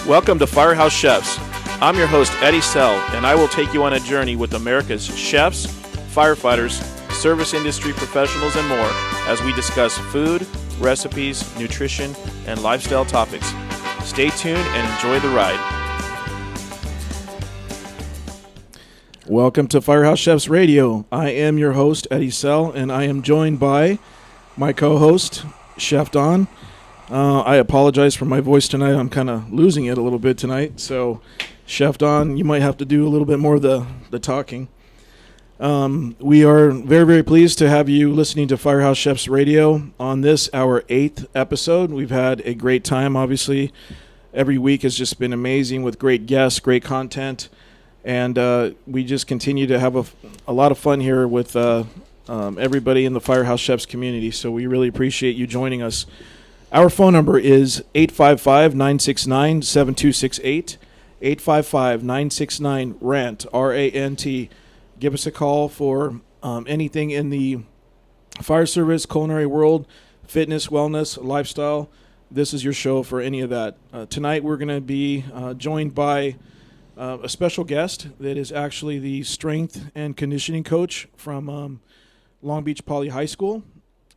Welcome to FireHouse Chefs. I'm your host, Eddie Sell, and I will take you on a journey with America's chefs, firefighters, service industry professionals, and more as we discuss food, recipes, nutrition, and lifestyle topics. Stay tuned and enjoy the ride. Welcome to FireHouse Chefs Radio. I am your host, Eddie Sell, and I am joined by my co-host, Chef Don. I apologize for my voice tonight. I'm kind of losing it a little bit tonight. So, Chef Don, you might have to do a little bit more of the talking. We are very, very pleased to have you listening to FireHouse Chefs Radio on this, our 8th episode. We've had a great time, obviously. Every week has just been amazing with great guests, great content. And we just continue to have a lot of fun here with everybody in the FireHouse Chefs community. So we really appreciate you joining us. Our phone number is 855-969-7268, 855-969-RANT, R-A-N-T. Give us a call for anything in the fire service, culinary world, fitness, wellness, lifestyle. This is your show for any of that. Tonight we're going to be joined by a special guest that is actually the strength and conditioning coach from Long Beach Poly High School.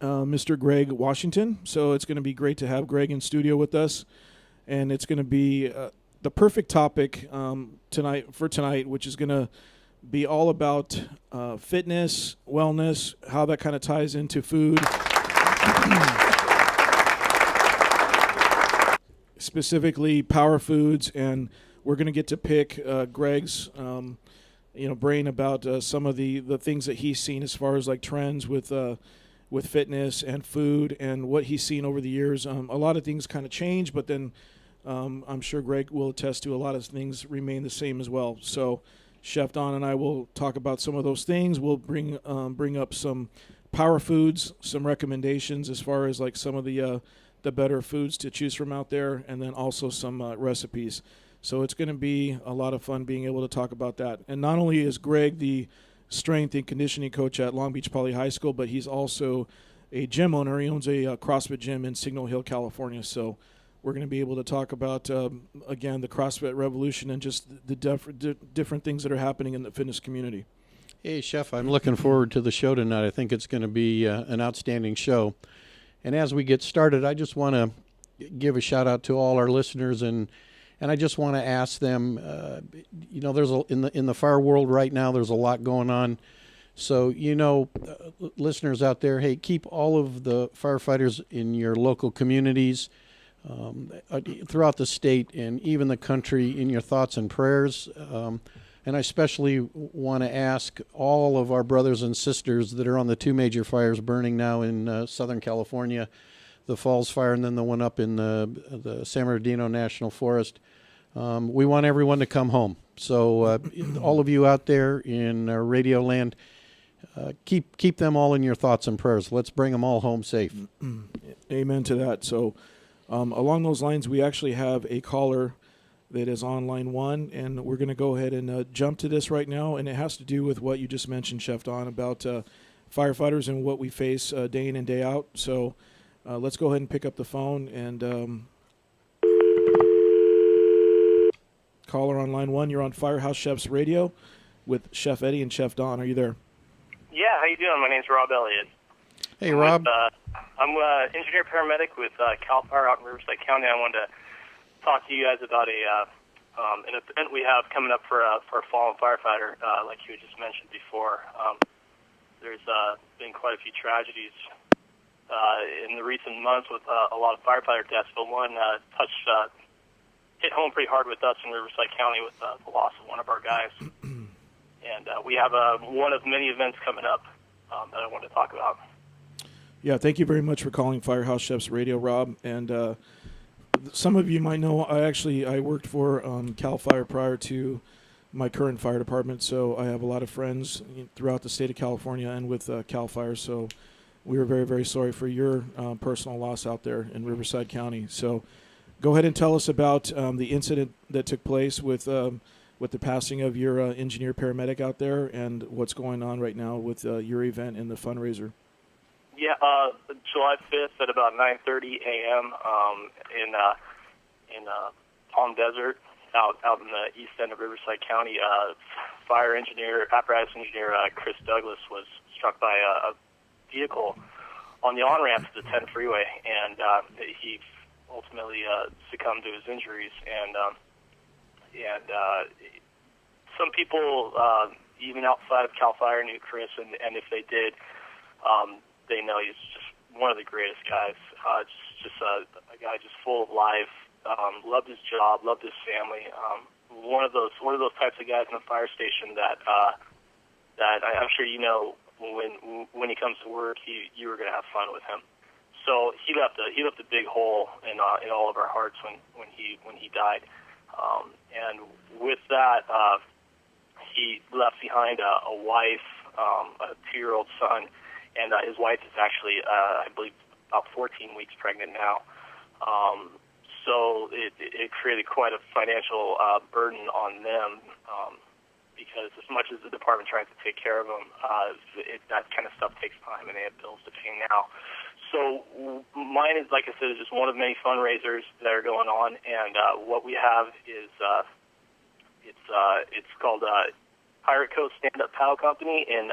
Mr. Greg Washington. So it's going to be great to have Greg in studio with us, and it's going to be the perfect topic tonight, which is going to be all about fitness, wellness, how that kind of ties into food, specifically power foods, and we're going to get to pick Greg's brain about some of the things that he's seen as far as like trends with fitness and food and what he's seen over the years. A lot of things kind of change, but then I'm sure Greg will attest to a lot of things remain the same as well. So Chef Don and I will talk about some of those things. We'll bring up some power foods, some recommendations as far as like some of the better foods to choose from out there, and then also some recipes. So it's going to be a lot of fun being able to talk about that. And not only is Greg the strength and conditioning coach at Long Beach Poly High School, but he's also a gym owner. He owns a CrossFit gym in Signal Hill, California. So we're going to be able to talk about, again, the CrossFit revolution and just the different things that are happening in the fitness community. Hey, Chef, I'm looking forward to the show tonight. I think it's going to be an outstanding show. And as we get started, I just want to give a shout out to all our listeners, and I just want to ask them, there's in the fire world right now, there's a lot going on. So, listeners out there, hey, keep all of the firefighters in your local communities, throughout the state and even the country, in your thoughts and prayers. And I especially want to ask all of our brothers and sisters that are on the two major fires burning now in Southern California, the Falls Fire and then the one up in the San Bernardino National Forest. We want everyone to come home. So all of you out there in Radio Land, keep them all in your thoughts and prayers. Let's bring them all home safe. Amen to that. So along those lines, we actually have a caller that is on line one, and we're going to go ahead and jump to this right now. And it has to do with what you just mentioned, Chef Don, about firefighters and what we face day in and day out. So let's go ahead and pick up the phone and caller on line one. You're on FireHouse Chefs Radio with Chef Eddie and Chef Don. Are you there? Yeah, how you doing? My name's Rob Elliott. Hey, Rob. I'm an engineer paramedic with CAL FIRE out in Riverside County. I wanted to talk to you guys about an event we have coming up for a fallen firefighter, like you had just mentioned before. There's been quite a few tragedies in the recent months with a lot of firefighter deaths, but one hit home pretty hard with us in Riverside County with the loss of one of our guys. And we have one of many events coming up that I want to talk about. Yeah, thank you very much for calling FireHouse Chefs Radio, Rob. And some of you might know I worked for CAL FIRE prior to my current fire department, so I have a lot of friends throughout the state of California and with CAL FIRE. So we are very, very sorry for your personal loss out there in Riverside County. So go ahead and tell us about the incident that took place with the passing of your engineer paramedic out there and what's going on right now with your event and the fundraiser. Yeah, July 5th at about 9:30 a.m. in Palm Desert, out in the east end of Riverside County. Fire engineer, apparatus engineer Chris Douglas was struck by a vehicle on the on-ramp to the 10 freeway, and he ultimately succumbed to his injuries. And some people, even outside of CAL FIRE, knew Chris, and if they did, they know he's just one of the greatest guys. Just a guy just full of life. Loved his job, loved his family. One of those types of guys in a fire station that I'm sure you know when he comes to work, you were going to have fun with him. So he left a big hole in all of our hearts when he died. And with that, he left behind a wife, a 2-year-old son, and his wife is actually, I believe, about 14 weeks pregnant now. So it created quite a financial burden on them, because as much as the department tries to take care of them, that kind of stuff takes time, and they have bills to pay now. So mine is, like I said, is just one of many fundraisers that are going on, and what we have is it's called Pirate Coast Stand-Up Paddle Company in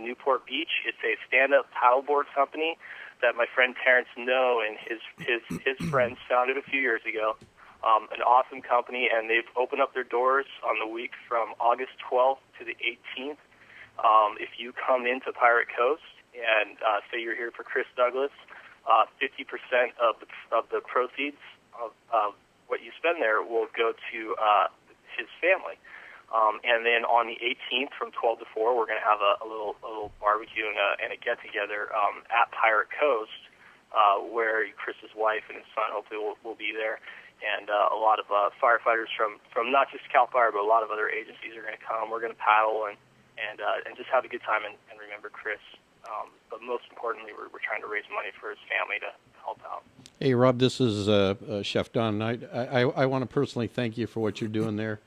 Newport Beach. It's a stand-up paddleboard company that my friend Terrence Noe and his friends founded a few years ago. An awesome company, and they've opened up their doors on the week from August 12th to the 18th. If you come into Pirate Coast and say you're here for Chris Douglas, 50% of the proceeds of what you spend there will go to his family. And then on the 18th from 12 to 4, we're going to have a little barbecue and a get-together at Pirate Coast, where Chris's wife and his son hopefully will be there. And a lot of firefighters from not just CAL FIRE, but a lot of other agencies are going to come. We're going to paddle and just have a good time and remember Chris. But most importantly, we're trying to raise money for his family to help out. Hey, Rob, this is Chef Don. I want to personally thank you for what you're doing there.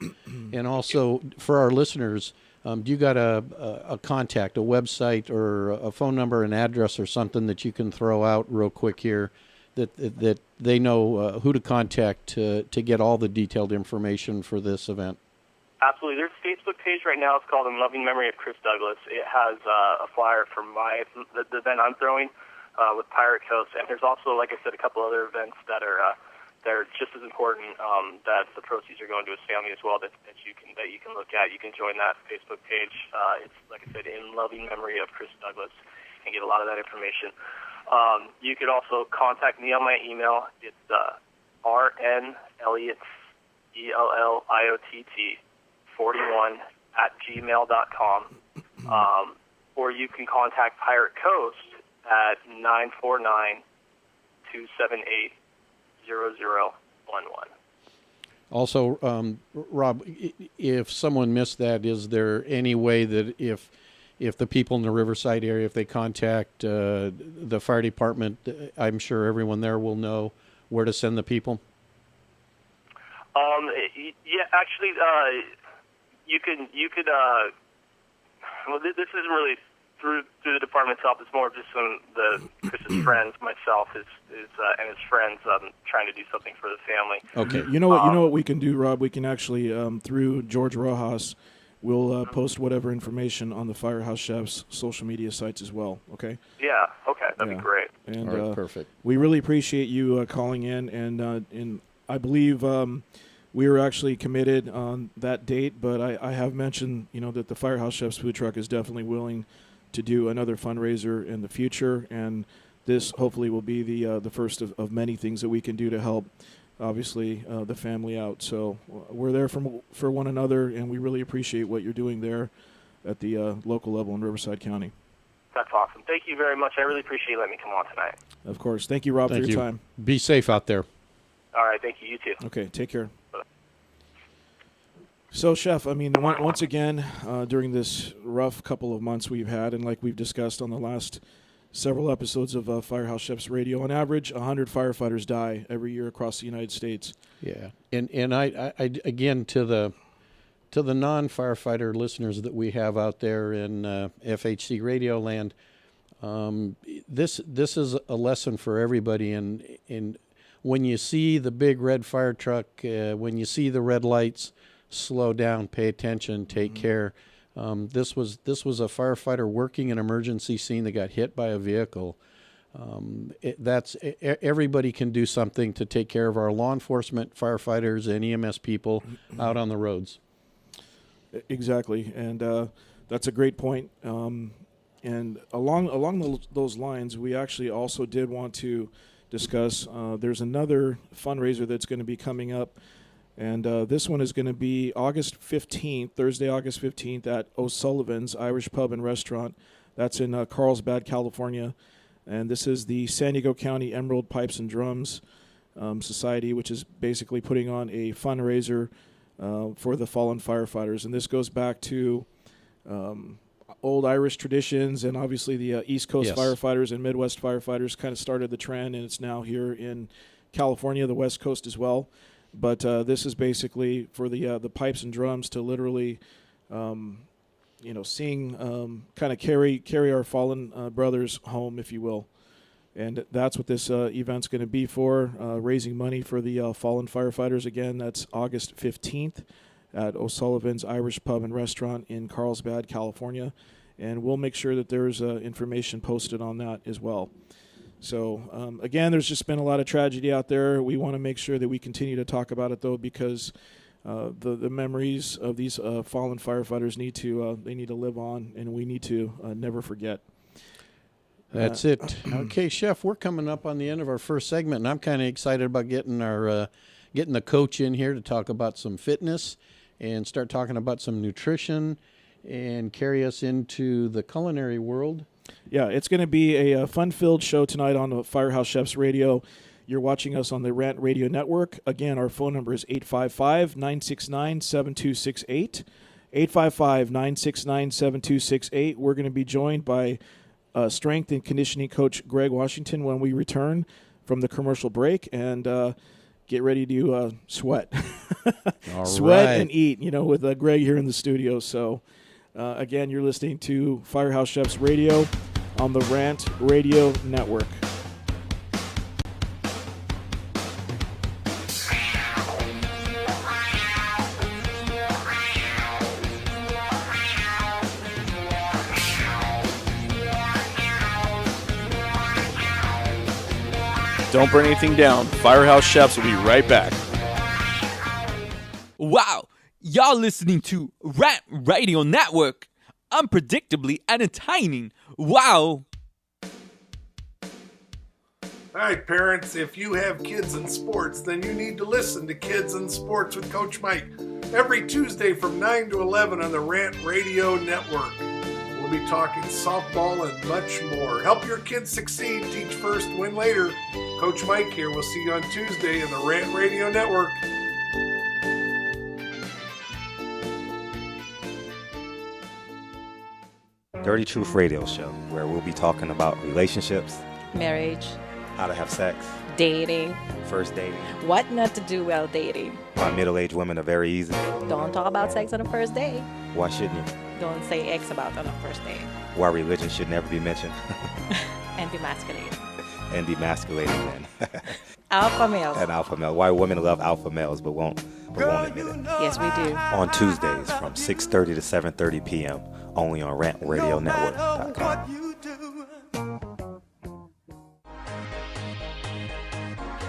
And also, for our listeners, do you got a contact, a website, or a phone number, an address, or something that you can throw out real quick here that they know who to contact to get all the detailed information for this event? Absolutely. There's a Facebook page right now. It's called In Loving Memory of Chris Douglas. It has a flyer for the event I'm throwing with Pirate Coast, and there's also, like I said, a couple other events that are just as important, that the proceeds are going to his family as well, that you can look at. You can join that Facebook page. It's, like I said, In Loving Memory of Chris Douglas, and get a lot of that information. You could also contact me on my email. It's rnelliott, ELLIOTT 41 @gmail.com, or you can contact Pirate Coast at 949-278-0011. Also, Rob, if someone missed that, is there any way that if the people in the Riverside area, if they contact the fire department, I'm sure everyone there will know where to send the people? Yeah, actually, you could. Well, this isn't really through the department itself. It's more of just Chris's friends, myself, and his friends, trying to do something for the family. Okay. You know what we can do, Rob? We can actually through George Rojas, we'll post whatever information on the FireHouse Chef's social media sites as well. Okay. Yeah. Okay. That'd be great. And all right, perfect. We really appreciate you calling in, and I believe we were actually committed on that date, but I have mentioned, that the FireHouse Chef's food truck is definitely willing to do another fundraiser in the future, and this hopefully will be the first of many things that we can do to help, obviously, the family out. So we're there for one another, and we really appreciate what you're doing there at the local level in Riverside County. That's awesome. Thank you very much. I really appreciate you letting me come on tonight. Of course. Thank you, Rob, for your time. Be safe out there. All right. Thank you. You too. Okay. Take care. So, Chef, once again, during this rough couple of months we've had, and like we've discussed on the last several episodes of FireHouse Chefs Radio, on average, 100 firefighters die every year across the United States. Yeah, and I again, to the non-firefighter listeners that we have out there in FHC Radio land, this is a lesson for everybody. And when you see the big red fire truck, when you see the red lights, slow down, pay attention, take care. This was a firefighter working an emergency scene that got hit by a vehicle. Everybody can do something to take care of our law enforcement, firefighters, and EMS people out on the roads. Exactly, and that's a great point. And along those lines, we actually also did want to discuss. There's another fundraiser that's going to be coming up, and this one is going to be August 15th, Thursday, August 15th, at O'Sullivan's Irish Pub and Restaurant. That's in Carlsbad, California. And this is the San Diego County Emerald Pipes and Drums Society, which is basically putting on a fundraiser for the fallen firefighters. And this goes back to old Irish traditions, and obviously the East Coast firefighters and Midwest firefighters kind of started the trend, and it's now here in California, the West Coast as well. But this is basically for the pipes and drums to literally sing, kind of carry our fallen brothers home, if you will. And that's what this event's going to be for, raising money for the fallen firefighters. Again, that's August 15th at O'Sullivan's Irish Pub and Restaurant in Carlsbad, California. And we'll make sure that there's information posted on that as well. So, again, there's just been a lot of tragedy out there. We want to make sure that we continue to talk about it, though, because the memories of these fallen firefighters need to live on, and we need to never forget. That's it. Okay, Chef, we're coming up on the end of our first segment, and I'm kind of excited about getting the coach in here to talk about some fitness and start talking about some nutrition and carry us into the culinary world. Yeah, it's going to be a fun-filled show tonight on the FireHouse Chefs Radio. You're watching us on the Rant Radio Network. Again, our phone number is 855-969-7268. 855-969-7268. We're going to be joined by strength and conditioning coach Greg Washington when we return from the commercial break, and get ready to sweat. Sweat right. and eat, with Greg here in the studio. So, again, you're listening to FireHouse Chefs Radio on the Rant Radio Network. Don't burn anything down. FireHouse Chefs will be right back. Wow, y'all listening to Rant Radio Network. Unpredictably entertaining. Wow. All right, parents, if you have kids in sports, then you need to listen to Kids in Sports with Coach Mike every Tuesday from 9 to 11 on the Rant Radio Network. We'll be talking softball and much more. Help your kids succeed. Teach first, win later. Coach Mike here. We'll see you on Tuesday in the Rant Radio Network. Dirty Truth Radio Show, where we'll be talking about relationships, marriage, how to have sex, dating, first dating, what not to do while dating. why middle-aged women are very easy. Don't talk about sex on the first date. Why shouldn't you? Don't say X about on the first date. Why religion should never be mentioned. And demasculate. And demasculating men. Alpha males. And alpha male. Why women love alpha males but won't admit it. Yes, we do. On Tuesdays from 6:30 to 7:30 p.m. only on RantRadioNetwork.com.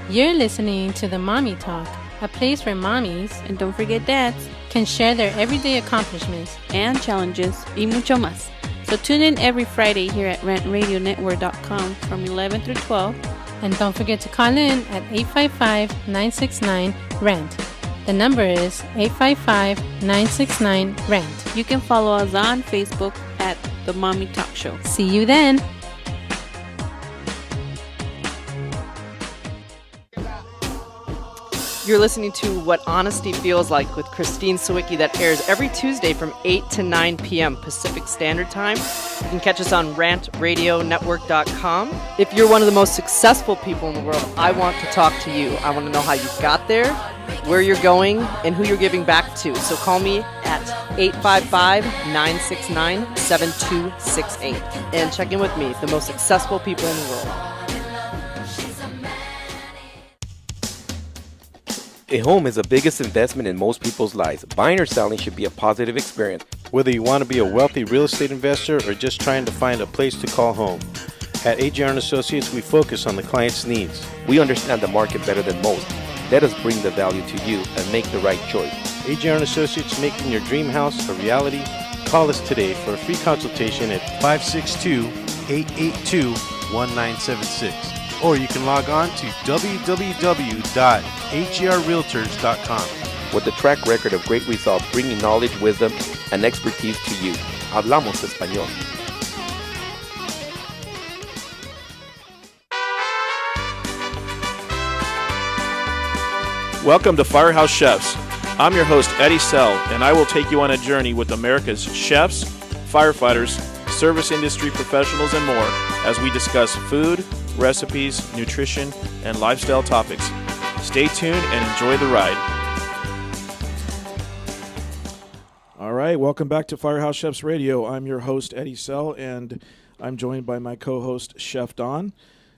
You're listening to the Mommy Talk, a place where mommies, and don't forget dads, can share their everyday accomplishments and challenges y mucho más. So tune in every Friday here at RantRadioNetwork.com from 11 through 12. And don't forget to call in at 855-969-RANT. The number is 855-969-RANT. You can follow us on Facebook at The Mommy Talk Show. See you then. You're listening to What Honesty Feels Like with Christine Sawicki, that airs every Tuesday from 8 to 9 p.m. Pacific Standard Time. You can catch us on RantRadioNetwork.com. If you're one of the most successful people in the world, I want to talk to you. I want to know how you got there, where you're going, and who you're giving back to. So call me at 855-969-7268 and check in with me, the most successful people in the world. A home is the biggest investment in most people's lives. Buying or selling should be a positive experience. Whether you want to be a wealthy real estate investor or just trying to find a place to call home, at AJR & Associates, we focus on the client's needs. We understand the market better than most. Let us bring the value to you and make the right choice. AJR & Associates, making your dream house a reality. Call us today for a free consultation at 562-882-1976. Or you can log on to www.agrrealtors.com. With a track record of great results, bringing knowledge, wisdom, and expertise to you. Hablamos español. Welcome to FireHouse Chefs. I'm your host, Eddie Sell, and I will take you on a journey with America's chefs, firefighters, service industry professionals, and more as we discuss food, recipes, nutrition, and lifestyle topics. Stay tuned and enjoy the ride. All right, welcome back to FireHouse Chefs Radio. I'm your host, Eddie Sell, and I'm joined by my co-host, Chef Don.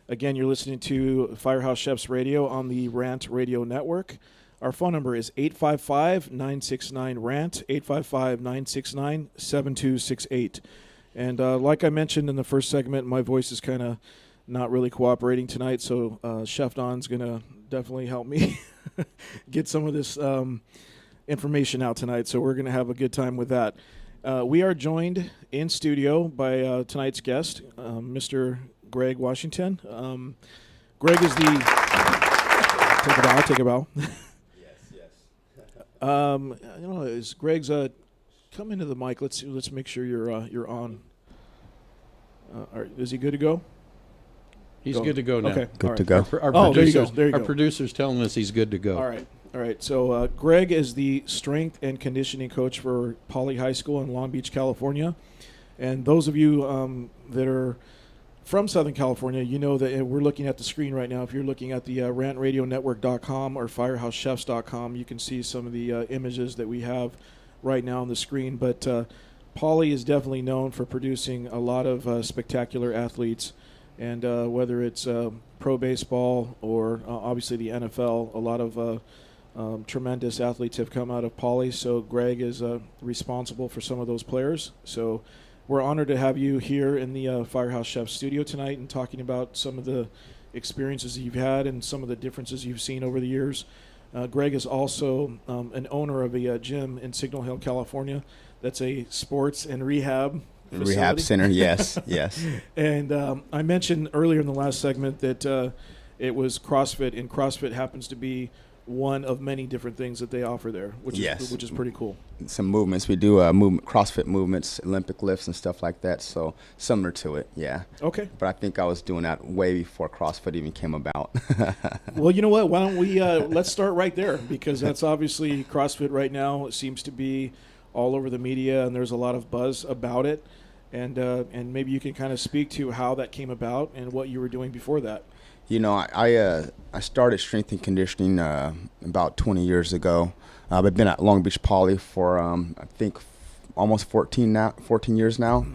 Again, you're listening to FireHouse Chefs Radio on the Rant Radio Network. Our phone number is 855-969-RANT, 855-969-7268. And like I mentioned in the first segment, my voice is kind of not really cooperating tonight, so Chef Don's going to definitely help me get some of this information out tonight, so we're going to have a good time with that. We are joined in studio by tonight's guest, Mr. Greg Washington. Greg is the... Take a bow. Yes. Is Greg's... come into the mic. Let's make sure you're on. Is he good to go? He's good to go now. Okay. Good to go. Our there you go. There you our go. producer's telling us he's good to go. All right. So Greg is the strength and conditioning coach for Poly High School in Long Beach, California. And those of you that are from Southern California, you know that we're looking at the screen right now. If you're looking at the rantradionetwork.com or firehousechefs.com, you can see some of the images that we have right now on the screen. But Poly is definitely known for producing a lot of spectacular athletes. And whether it's pro baseball or obviously the NFL, a lot of tremendous athletes have come out of Poly. So Greg is responsible for some of those players. So we're honored to have you here in the Firehouse Chef studio tonight and talking about some of the experiences you've had and some of the differences you've seen over the years. Greg is also an owner of a gym in Signal Hill, California. That's a sports and rehab facility. Rehab center, yes. And I mentioned earlier in the last segment that it was CrossFit, and CrossFit happens to be one of many different things that they offer there, which is pretty cool. Some movements. We do CrossFit movements, Olympic lifts and stuff like that, so similar to it, yeah. Okay. But I think I was doing that way before CrossFit even came about. Well, you know what? Why don't we let's start right there, because that's obviously CrossFit right now. It seems to be all over the media, and there's a lot of buzz about it. And maybe you can kind of speak to how that came about and what you were doing before that. You know, I started strength and conditioning about 20 years ago. I've been at Long Beach Poly for I think almost 14 years now,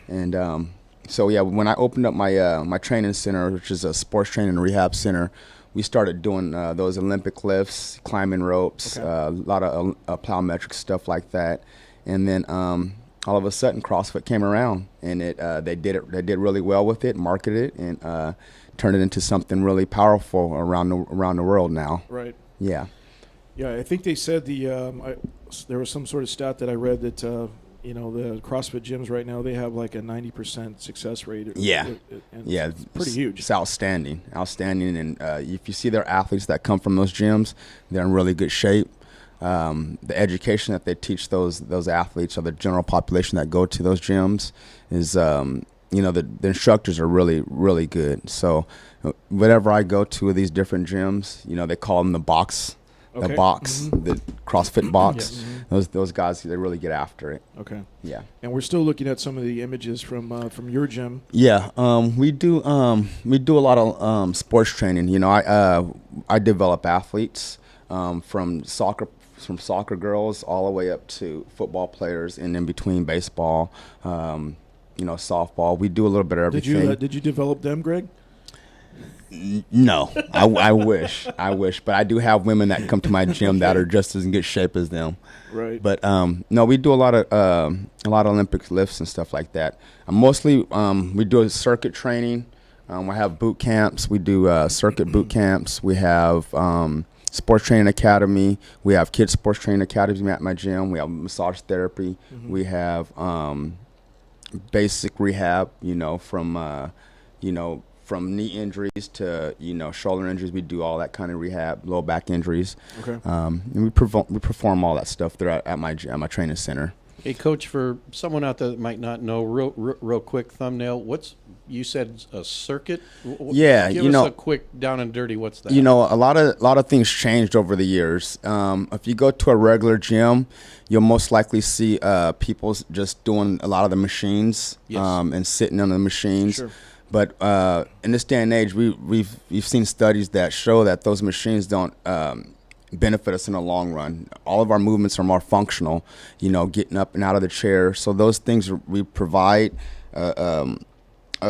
and so yeah, when I opened up my my training center, which is a sports training and rehab center, we started doing those Olympic lifts, climbing ropes, a lot of plyometric stuff like that, and then all of a sudden CrossFit came around, and they did really well with it, marketed it, and turned it into something really powerful around the world now. Right. Yeah. Yeah, I think they said there was some sort of stat that I read that the CrossFit gyms right now, they have like a 90% success rate. Yeah. It's pretty huge. It's outstanding, and if you see their athletes that come from those gyms, they're in really good shape. The education that they teach those athletes or the general population that go to those gyms is the instructors are really, really good. So whenever I go to these different gyms, they call them the box, the CrossFit box. Yes. Those guys, they really get after it. Okay. Yeah. And we're still looking at some of the images from your gym. Yeah. We do a lot of sports training. I develop athletes from soccer girls all the way up to football players, and in between baseball, softball. We do a little bit of everything. Did you develop them, Greg? No, I wish, but I do have women that come to my gym that are just as in good shape as them. Right. But no, we do a lot of Olympic lifts and stuff like that. Mostly, we do a circuit training. We have boot camps. We do circuit boot camps. We have sports training academy. We have kids sports training academies at my gym. We have massage therapy. We have basic rehab. From knee injuries to shoulder injuries. We do all that kind of rehab, low back injuries. Okay. And we perform all that stuff there at my training center. Hey, Coach, for someone out there that might not know, real quick thumbnail. You said a circuit? Yeah, give us a quick down and dirty. What's that? A lot of things changed over the years. If you go to a regular gym, you'll most likely see people just doing a lot of the machines. Yes. And sitting on the machines. Sure. But in this day and age, we've seen studies that show that those machines don't benefit us in the long run. All of our movements are more functional, getting up and out of the chair. So those things we provide a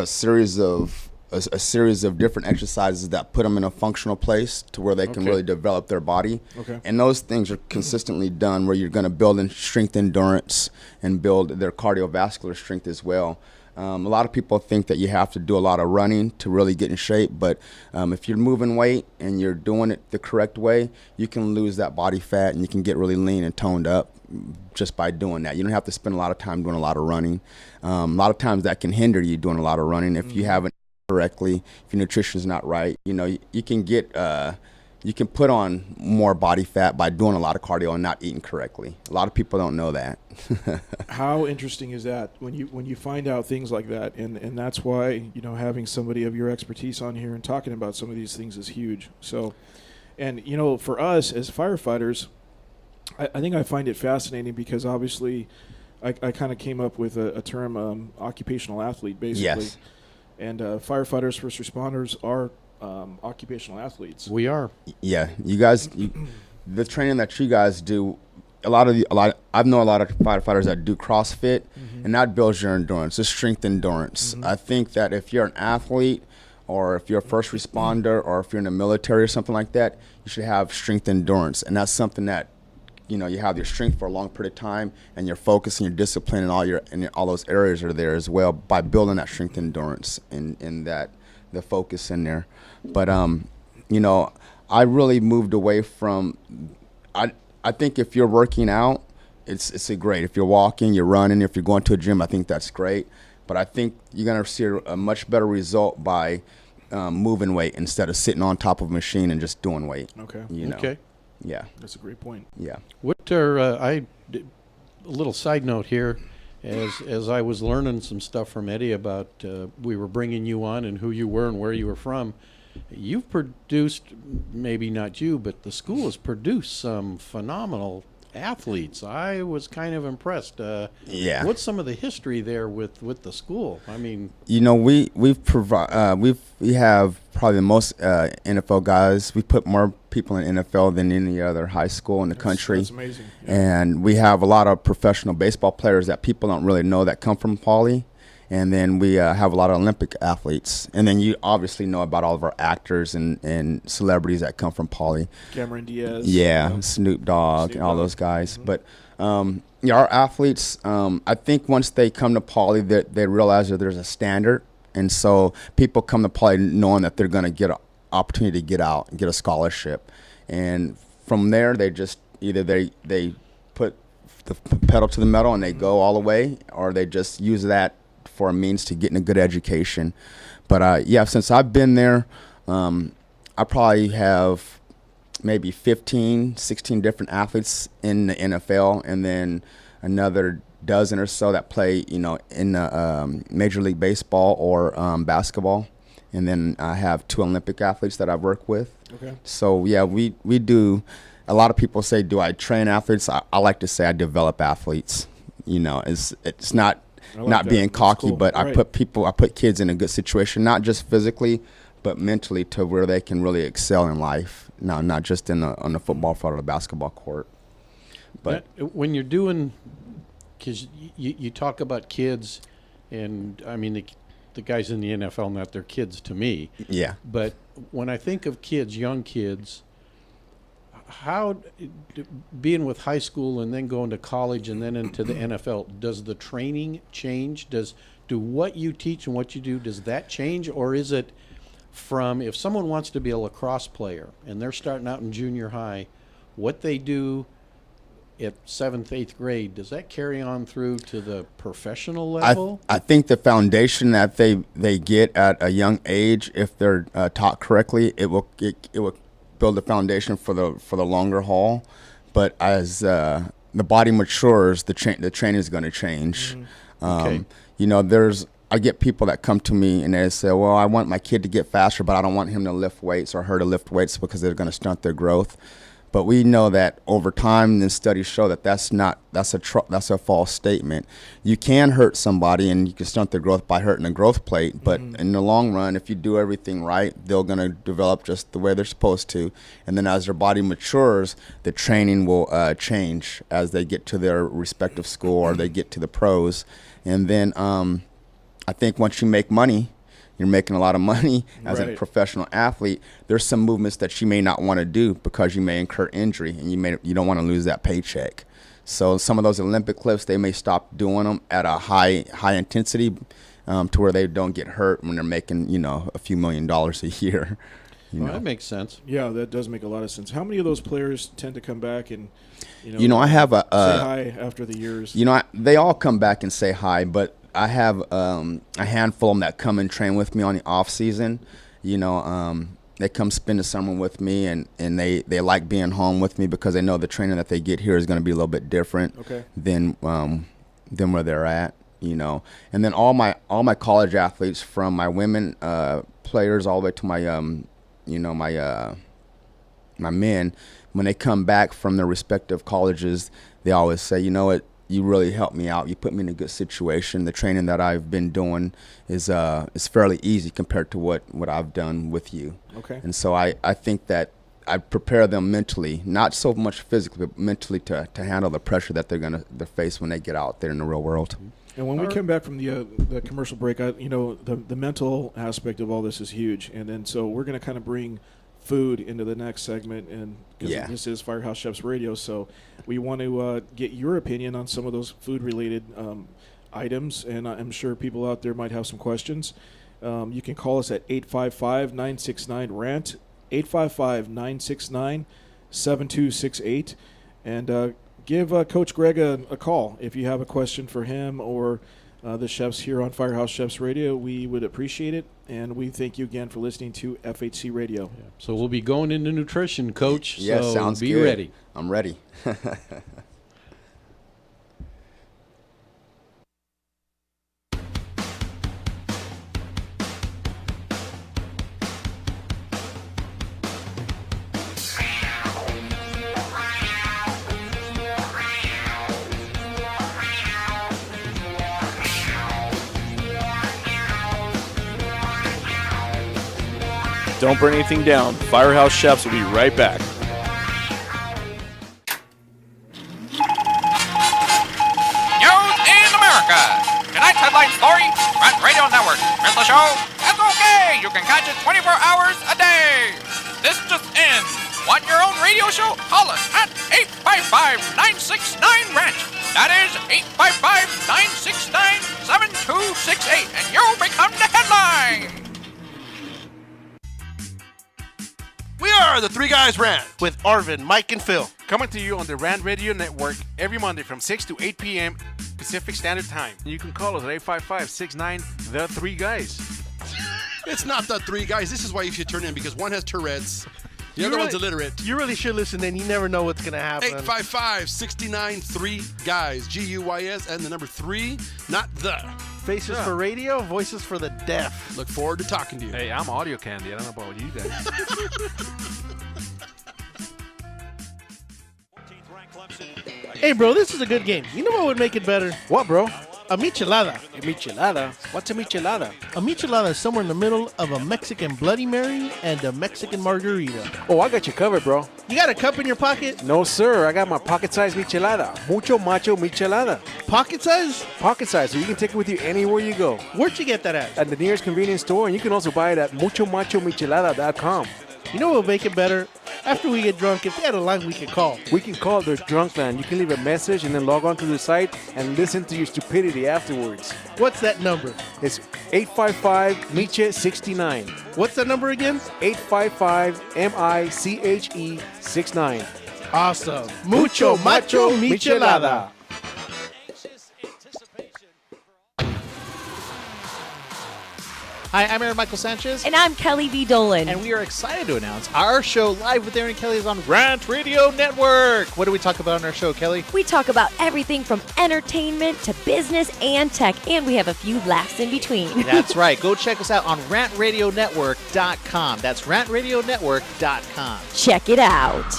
series of different exercises that put them in a functional place to where they can really develop their body. Okay. And those things are consistently done where you're going to build in strength endurance and build their cardiovascular strength as well. A lot of people think that you have to do a lot of running to really get in shape, but if you're moving weight and you're doing it the correct way, you can lose that body fat and you can get really lean and toned up just by doing that. You don't have to spend a lot of time doing a lot of running. A lot of times that can hinder you doing a lot of running if you haven't correctly, if your nutrition is not right. You can get you can put on more body fat by doing a lot of cardio and not eating correctly. A lot of people don't know that. How interesting is that when you find out things like that, and that's why having somebody of your expertise on here and talking about some of these things is huge. So, and for us as firefighters, I think I find it fascinating because obviously I kind of came up with a term, occupational athlete, basically. Yes. And firefighters, first responders are occupational athletes. We are. Yeah, you guys, the training that you guys do, I've known a lot of firefighters that do CrossFit, and that builds your endurance, it's strength endurance. I think that if you're an athlete, or if you're a first responder, or if you're in the military or something like that, you should have strength endurance, and that's something that you have your strength for a long period of time, and your focus and your discipline and all those areas are there as well by building that strength endurance and that the focus in there. But I really moved away from. I think if you're working out, it's a great. If you're walking, you're running, if you're going to a gym, I think that's great. But I think you're gonna see a much better result by moving weight instead of sitting on top of a machine and just doing weight. Okay. Okay. Yeah. That's a great point. Yeah. What are a little side note here, as I was learning some stuff from Eddie about we were bringing you on and who you were and where you were from. You've produced, maybe not you, but the school has produced some phenomenal athletes. I was kind of impressed. Yeah. What's some of the history there with the school? I mean, we have probably the most NFL guys. We put more people in NFL than any other high school in the country. That's amazing. Yeah. And we have a lot of professional baseball players that people don't really know that come from Pauley. And then we have a lot of Olympic athletes. And then you obviously know about all of our actors and celebrities that come from Pauley. Cameron Diaz. Yeah, Snoop Dogg and all those guys. But our athletes, I think once they come to Pauley, they realize that there's a standard. And so people come to Pauley knowing that they're going to get an opportunity to get out and get a scholarship. And from there, they just either they put the pedal to the metal and they go all the way, or they just use that for a means to getting a good education. But since I've been there, I probably have maybe 15, 16 different athletes in the NFL, and then another dozen or so that play, in Major League Baseball or basketball. And then I have 2 Olympic athletes that I work with. Okay. So we do. A lot of people say, do I train athletes? I like to say I develop athletes. It's not being cocky, cool. but Right. I put kids in a good situation, not just physically, but mentally, to where they can really excel in life. Now, not just on the football field or the basketball court. But when you're doing, because you talk about kids, and I mean the guys in the NFL, not their kids to me. Yeah. But when I think of kids, young kids, how being with high school and then going to college and then into the NFL, does the training change? Do what you teach and what you do, does that change? Or is it from, if someone wants to be a lacrosse player and they're starting out in junior high, what they do at 7th, 8th grade, does that carry on through to the professional level? I think the foundation that they get at a young age, if they're taught correctly, it will build a foundation for the longer haul. But as the body matures, the training is going to change. Okay. You know, I get people that come to me and they say, well, I want my kid to get faster, but I don't want him to lift weights or her to lift weights because they're going to stunt their growth. But we know that over time, the studies show that that's a false statement. You can hurt somebody and you can stunt their growth by hurting a growth plate, but in the long run, if you do everything right, they're going to develop just the way they're supposed to. And then as their body matures, the training will change as they get to their respective school or they get to the pros. And then I think once you make money, you're making a lot of money as a professional athlete, there's some movements that you may not want to do because you may incur injury and you don't want to lose that paycheck. So some of those Olympic lifts, they may stop doing them at a high intensity to where they don't get hurt when they're making, a few $1 million a year. Well, that makes sense. Yeah, that does make a lot of sense. How many of those players tend to come back and, I have say hi after the years? They all come back and say hi, but I have a handful of them that come and train with me on the off season. They come spend the summer with me, and they like being home with me because they know the training that they get here is going to be a little bit different than where they're at. And then all my college athletes, from my women players all the way to my my men, when they come back from their respective colleges, they always say, you know what, you really helped me out. You put me in a good situation. The training that I've been doing is fairly easy compared to what I've done with you. Okay. And so I think that I prepare them mentally, not so much physically, but mentally to handle the pressure that they're face when they get out there in the real world. And when we come back from the commercial break, the mental aspect of all this is huge. And then so we're going to kind of bring food into the next segment, and because this is Firehouse Chefs Radio, so we want to get your opinion on some of those food-related items, and I'm sure people out there might have some questions. You can call us at 855-969-RANT, 855-969-7268, and give Coach Greg a call if you have a question for him or the chefs here on Firehouse Chefs Radio. We would appreciate it, and we thank you again for listening to FHC Radio. Yeah. So we'll be going into nutrition, Coach. Yes, so sounds be good. ready. I'm ready. Don't burn anything down. Firehouse Chefs will be right back. News in America. Tonight's headline story, Rant Radio Network. Miss the show? That's okay. You can catch it 24 hours a day. This just in. Want your own radio show? Call us at 855-969-RANT. That is 855-969-7268. And you'll become the headline. We are the Three Guys Rant with Arvin, Mike, and Phil. Coming to you on the Rant Radio Network every Monday from 6 to 8 p.m. Pacific Standard Time. You can call us at 855-69 The Three Guys. It's not The Three Guys. This is why you should turn in, because one has Tourette's, the other one's illiterate. You really should listen in. You never know what's going to happen. 855-69 Guys, G-U-Y-S, and the number 3, not the. Faces for radio, voices for the deaf. Look forward to talking to you. Hey, I'm audio candy. I don't know about you guys. Hey, bro, this is a good game. You know what would make it better? What, bro? A michelada. A michelada? What's a michelada? A michelada is somewhere in the middle of a Mexican Bloody Mary and a Mexican margarita. Oh, I got you covered, bro. You got a cup in your pocket? No, sir. I got my pocket-sized michelada. Mucho macho michelada. Pocket size? Pocket size, so you can take it with you anywhere you go. Where'd you get that at? At the nearest convenience store, and you can also buy it at muchomachomichelada.com. You know what will make it better? After we get drunk, if they had a line we can call. We can call their drunk line. You can leave a message and then log on to the site and listen to your stupidity afterwards. What's that number? It's 855-MICHE-69. What's that number again? 855-MICHE-69. Awesome. Mucho macho michelada. Hi, I'm Aaron Michael Sanchez. And I'm Kelly V. Dolan. And we are excited to announce our show Live with Aaron and Kelly is on Rant Radio Network. What do we talk about on our show, Kelly? We talk about everything from entertainment to business and tech, and we have a few laughs in between. That's right. Go check us out on rantradionetwork.com. That's rantradionetwork.com. Check it out.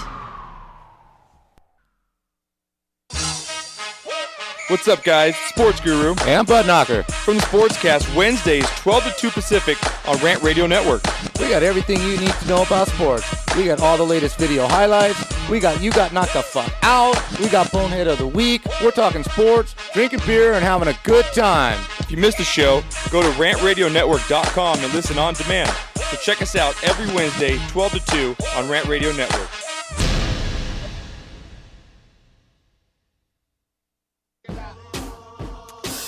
What's up, guys? Sports Guru and Bud Knocker from the Sportscast, Wednesdays, 12 to 2 Pacific on Rant Radio Network. We got everything you need to know about sports. We got all the latest video highlights. We got You Got Knocked the Fuck Out. We got Bonehead of the Week. We're talking sports, drinking beer, and having a good time. If you missed the show, go to rantradionetwork.com and listen on demand. So check us out every Wednesday, 12 to 2 on Rant Radio Network.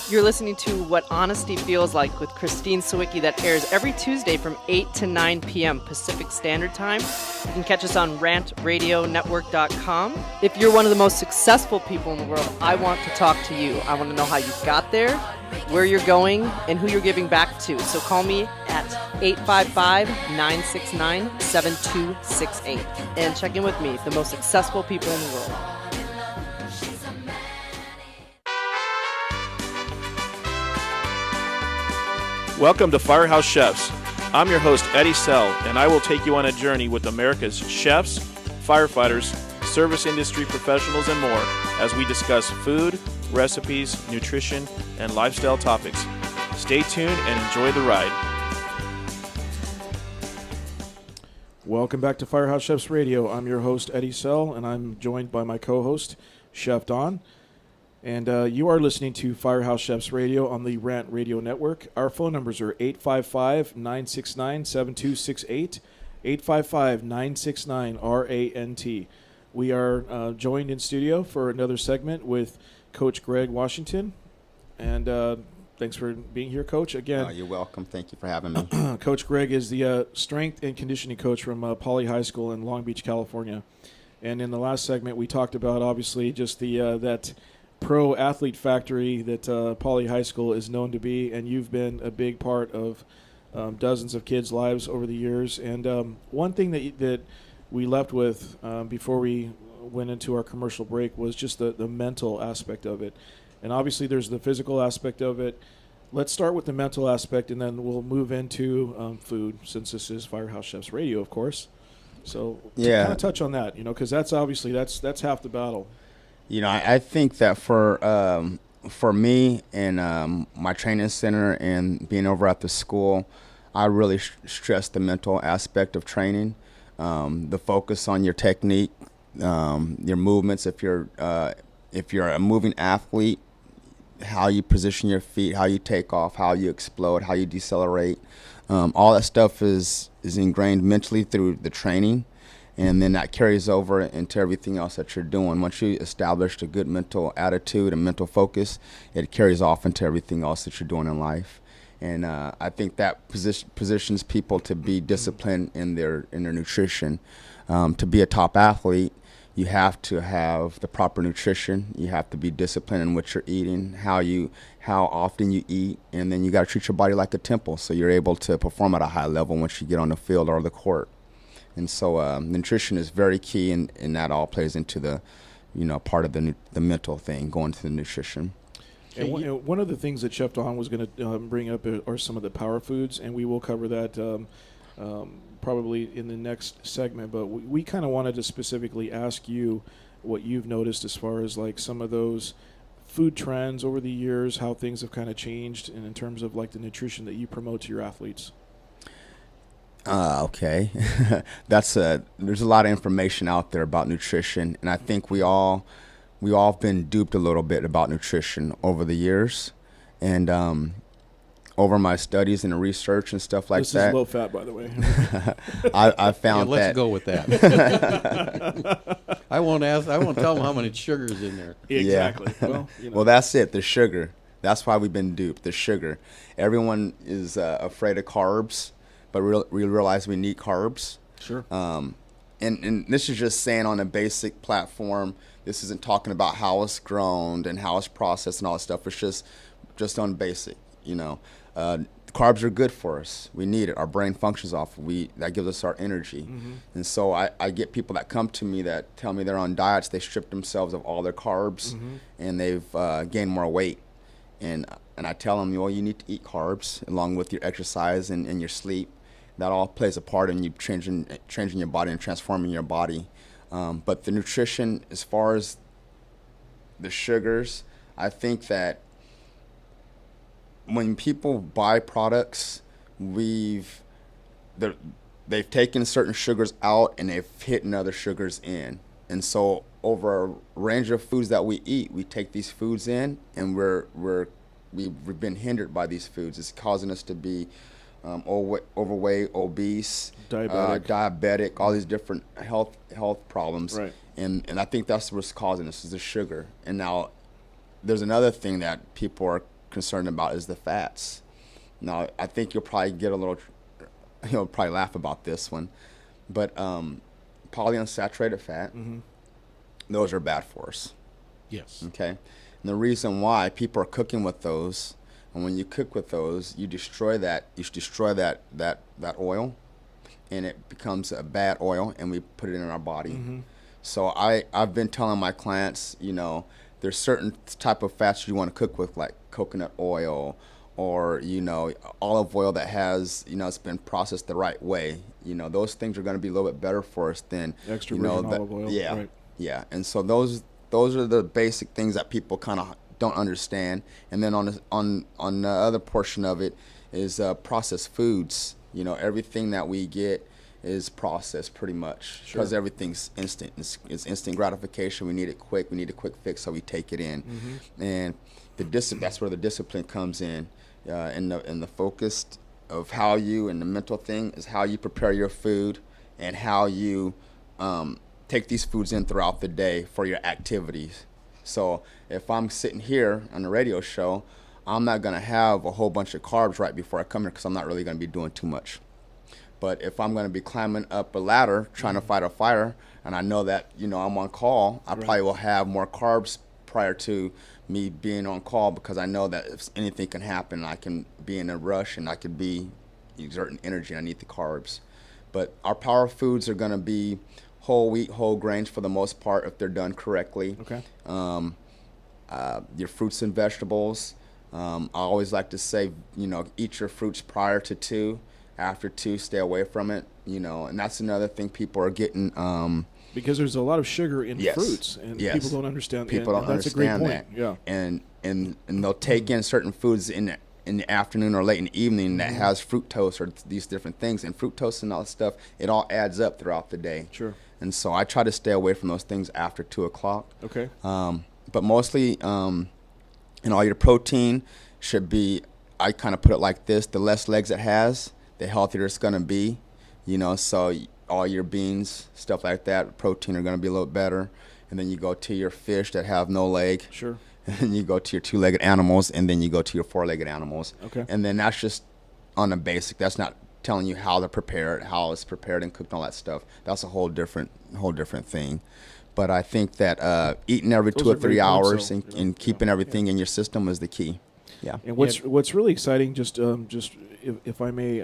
You're listening to What Honesty Feels Like with Christine Sawicki that airs every Tuesday from 8 to 9 p.m. Pacific Standard Time. You can catch us on rantradionetwork.com. If you're one of the most successful people in the world, I want to talk to you. I want to know how you got there, where you're going, and who you're giving back to. So call me at 855-969-7268 and check in with me, the most successful people in the world. Welcome to FireHouse Chefs. I'm your host, Eddie Sell, and I will take you on a journey with America's chefs, firefighters, service industry professionals, and more as we discuss food, recipes, nutrition, and lifestyle topics. Stay tuned and enjoy the ride. Welcome back to FireHouse Chefs Radio. I'm your host, Eddie Sell, and I'm joined by my co-host, Chef Don. And you are listening to FireHouse Chefs Radio on the Rant Radio Network. Our phone numbers are 855-969-7268, 855-969-RANT. We are joined in studio for another segment with Coach Greg Washington. And thanks for being here, Coach. Again, you're welcome. Thank you for having me. Coach Greg is the strength and conditioning coach from Poly High School in Long Beach, California. And in the last segment, we talked about, obviously, just the that pro athlete factory that Poly High School is known to be, and you've been a big part of dozens of kids' lives over the years. And one thing that we left with before we went into our commercial break was just the mental aspect of it. And obviously there's the physical aspect of it. Let's start with the mental aspect, and then we'll move into food, since this is FireHouse Chefs Radio, of course. So yeah, kind of touch on that, because that's obviously that's half the battle. I think that for me and my training center and being over at the school, I really stress the mental aspect of training, the focus on your technique, your movements. If you're a moving athlete, how you position your feet, how you take off, how you explode, how you decelerate, all that stuff is ingrained mentally through the training. And then that carries over into everything else that you're doing. Once you establish a good mental attitude and mental focus, it carries off into everything else that you're doing in life. And I think that positions people to be disciplined in their nutrition. To be a top athlete, you have to have the proper nutrition. You have to be disciplined in what you're eating, how often you eat, and then you got to treat your body like a temple, so you're able to perform at a high level once you get on the field or the court. And so nutrition is very key, and that all plays into the, part of the mental thing, going to the nutrition. And one of the things that Chef Don was going to bring up are some of the power foods, and we will cover that probably in the next segment. But we kind of wanted to specifically ask you what you've noticed as far as like some of those food trends over the years, how things have kind of changed, and in terms of like the nutrition that you promote to your athletes. Okay. There's a lot of information out there about nutrition, and I think we all have been duped a little bit about nutrition over the years, and over my studies and research and stuff like this that. This is low fat, by the way. I found let's that. go with that. I won't tell them how many sugar's in there. Exactly. Yeah. Well, well, that's it. The sugar. That's why we've been duped. The sugar. Everyone is afraid of carbs, but we realize we need carbs. Sure. And this is just saying on a basic platform. This isn't talking about how it's grown and how it's processed and all that stuff. It's just on basic. Carbs are good for us. We need it. Our brain functions off. That gives us our energy. Mm-hmm. And so I get people that come to me that tell me they're on diets. They strip themselves of all their carbs, and they've gained more weight. And I tell them, well, you need to eat carbs along with your exercise and your sleep. That all plays a part in you changing your body and transforming your body. But the nutrition, as far as the sugars, I think that when people buy products, they've taken certain sugars out and they've hidden other sugars in. And so over a range of foods that we eat, we take these foods in, and we've been hindered by these foods. It's causing us to be overweight, obese, diabetic, all these different health problems. Right. And I think that's what's causing this is the sugar. And now there's another thing that people are concerned about is the fats. Now I think you'll probably get a little, you'll probably laugh about this one, but polyunsaturated fat, those are bad for us. Yes. Okay. And the reason why people are cooking with those, and when you cook with those, you destroy that oil, and it becomes a bad oil, and we put it in our body. So I've been telling my clients, there's certain type of fats you want to cook with, like coconut oil or, olive oil that has, it's been processed the right way. Those things are going to be a little bit better for us than extra virgin olive oil. Yeah. Right. Yeah. And so those are the basic things that people kind of don't understand. And then on the other portion of it is processed foods. Everything that we get is processed pretty much because everything's instant. It's instant gratification. We need it quick. We need a quick fix, so we take it in. And that's where the discipline comes in. And the focus of how you, and the mental thing is how you prepare your food and how you take these foods in throughout the day for your activities. So if I'm sitting here on the radio show, I'm not going to have a whole bunch of carbs right before I come here because I'm not really going to be doing too much. But if I'm going to be climbing up a ladder trying to fight a fire, and I know that I'm on call, I probably will have more carbs prior to me being on call because I know that if anything can happen, I can be in a rush and I could be exerting energy. I need the carbs. But our power foods are going to be whole wheat, whole grains for the most part if they're done correctly. Okay. Your fruits and vegetables. I always like to say, eat your fruits prior to 2. After 2, stay away from it. And that's another thing people are getting. Because there's a lot of sugar in fruits, and people don't understand. That's a great point. That. Yeah. And they'll take in certain foods in the afternoon or late in the evening that has fructose or these different things. And fructose and all that stuff, it all adds up throughout the day. Sure. And so I try to stay away from those things after 2 o'clock. Okay. But mostly, all your protein should be, I kind of put it like this: the less legs it has, the healthier it's going to be. So all your beans, stuff like that, protein are going to be a little better. And then you go to your fish that have no leg. Sure. And then you go to your 2-legged animals, and then you go to your 4-legged animals. Okay. And then that's just on the basic. That's not telling you how they're prepared, how it's prepared and cooked, and all that stuff. That's a whole different thing. But I think that eating every 2 or 3 hours and keeping everything in your system is the key. Yeah. And what's really exciting, just if I may,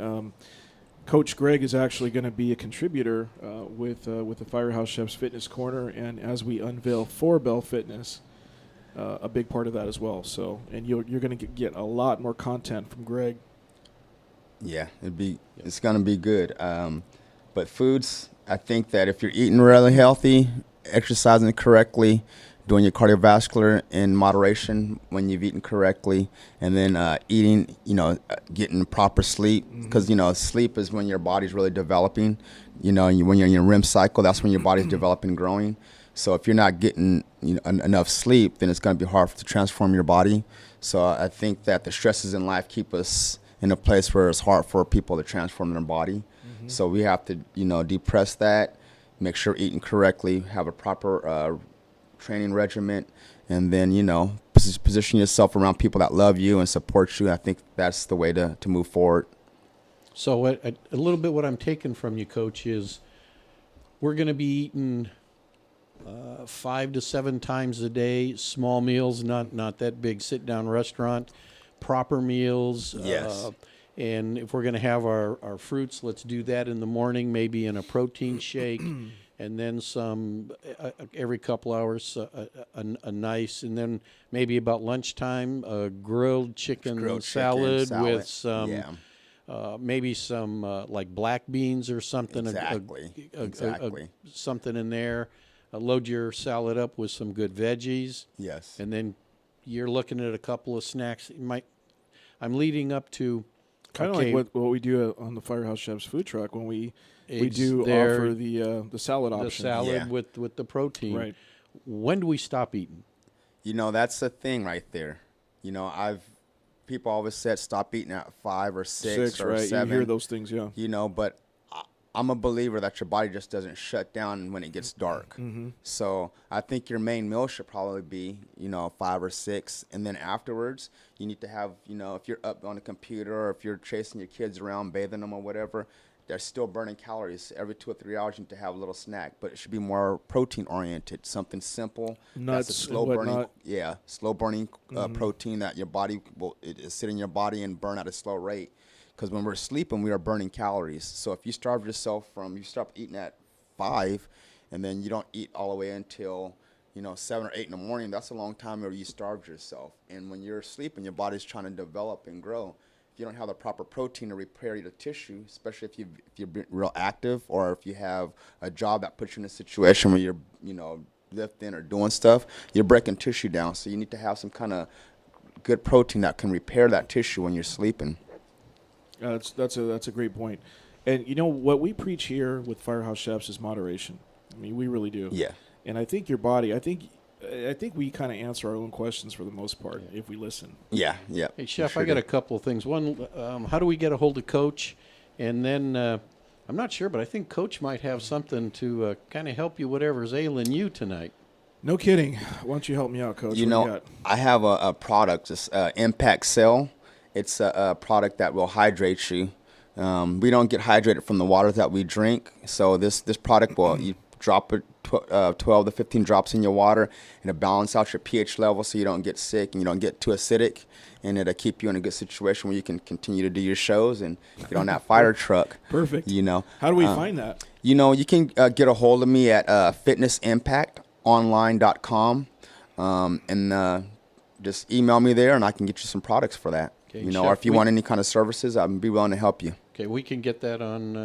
Coach Greg is actually going to be a contributor with the Firehouse Chef's Fitness Corner, and as we unveil 4Bell Fitness, a big part of that as well. So, and you're going to get a lot more content from Greg. Yeah, it's going to be good. But foods, I think that if you're eating really healthy, exercising correctly, doing your cardiovascular in moderation when you've eaten correctly, and then eating, getting proper sleep, because sleep is when your body's really developing. When you're in your REM cycle, that's when your body's developing and growing. So if you're not getting enough sleep, then it's going to be hard to transform your body. So I think that the stresses in life keep us in a place where it's hard for people to transform their body. Mm-hmm. So we have to, depress that, make sure we're eating correctly, have a proper training regimen, and then, position yourself around people that love you and support you. I think that's the way to move forward. So a little bit what I'm taking from you, Coach, is we're going to be eating 5 to 7 times a day, small meals, not that big sit-down restaurant, proper meals. Yes. And if we're going to have our fruits, let's do that in the morning, maybe in a protein shake, and then some every couple hours, a nice, and then maybe about lunchtime, a grilled chicken salad with some, maybe some like black beans or something. Exactly. Something in there. Load your salad up with some good veggies. Yes. And then you're looking at a couple of snacks. I'm leading up to kind of like what we do on the FireHouse Chef's food truck when we do offer the salad option. The salad with the protein. Right. When do we stop eating? That's the thing right there. People always said stop eating at 5 or 6 or right. 7. You hear those things, yeah. But I'm a believer that your body just doesn't shut down when it gets dark. Mm-hmm. So I think your main meal should probably be, 5 or 6. And then afterwards, you need to have, if you're up on the computer or if you're chasing your kids around, bathing them or whatever, they're still burning calories. Every 2 or 3 hours, you need to have a little snack. But it should be more protein-oriented, something simple. Nuts that's a and whatnot. slow-burning protein that your body will sit in your body and burn at a slow rate. Because when we're sleeping, we are burning calories. So if you starve yourself you stop eating at 5, and then you don't eat all the way until, 7 or 8 in the morning, that's a long time where you starved yourself. And when you're sleeping, your body's trying to develop and grow. If you don't have the proper protein to repair your tissue, especially if you're real active or if you have a job that puts you in a situation where you're, lifting or doing stuff, you're breaking tissue down. So you need to have some kind of good protein that can repair that tissue when you're sleeping. That's a great point. And what we preach here with FireHouse Chefs is moderation. I mean, we really do. Yeah. And I think your body, I think we kind of answer our own questions for the most part if we listen. Yeah. Hey, Chef, I got a couple of things. One, how do we get a hold of Coach? And then I'm not sure, but I think Coach might have something to kind of help you whatever's ailing you tonight. No kidding. Why don't you help me out, Coach? I have a product, this Impact Cell. It's a product that will hydrate you. We don't get hydrated from the water that we drink. So this product will, you drop it 12 to 15 drops in your water, and it'll balance out your pH level so you don't get sick and you don't get too acidic. And it'll keep you in a good situation where you can continue to do your shows and get on that fire truck. Perfect. How do we find that? You can get a hold of me at fitnessimpactonline.com and just email me there, and I can get you some products for that. Okay, or if you want any kind of services, I'd be willing to help you. Okay, we can get that on